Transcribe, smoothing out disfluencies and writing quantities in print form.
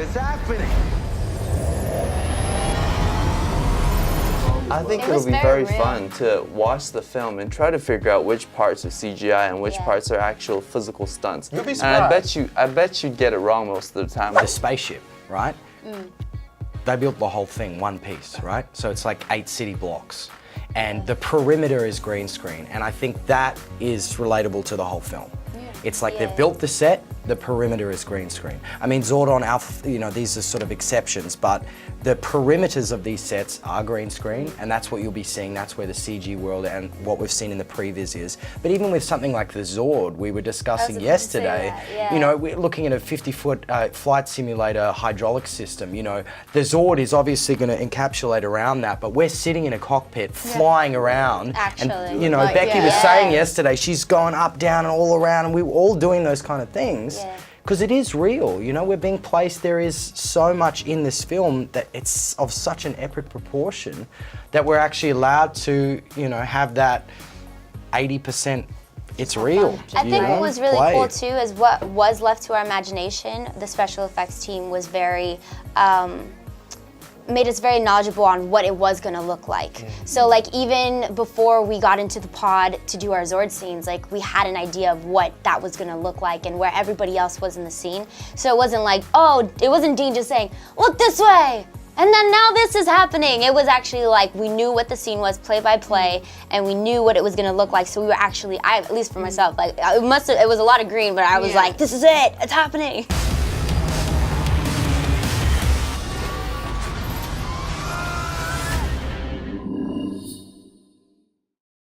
It's happening. I think it'll be very fun to watch the film and try to figure out which parts are CGI and which parts are actual physical stunts. You'll be surprised. surprised. And I bet you'd get it wrong most of the time. The spaceship, right? They built the whole thing one piece, right? So it's like 8 city blocks. And the perimeter is green screen. And I think that is relatable to the whole film. It's like they've built the set, the perimeter is green screen. I mean, Zord Alpha, you know, these are sort of exceptions, but the perimeters of these sets are green screen, and that's what you'll be seeing. That's where the CG world and what we've seen in the previs is. But even with something like the Zord, we were discussing yesterday, you know, we're looking at a 50-foot flight simulator hydraulic system. You know, the Zord is obviously going to encapsulate around that, but we're sitting in a cockpit flying around. Actually. And, you know, Becky was saying yesterday, she's gone up, down, and all around, and we were all doing those kind of things. Because it is real, you know, we're being placed, there is so much in this film that it's of such an epic proportion that we're actually allowed to, you know, have that 80% it's real. I think what was really cool too is what was left to our imagination. The special effects team was very, made us very knowledgeable on what it was gonna look like. So like even before we got into the pod to do our Zord scenes, like we had an idea of what that was gonna look like and where everybody else was in the scene. So it wasn't like, oh, it wasn't Dean just saying, look this way, and then now this is happening. It was actually like we knew what the scene was play by play, and we knew what it was gonna look like. So we were actually, at least for myself, like it was a lot of green, but I was like, this is it, it's happening.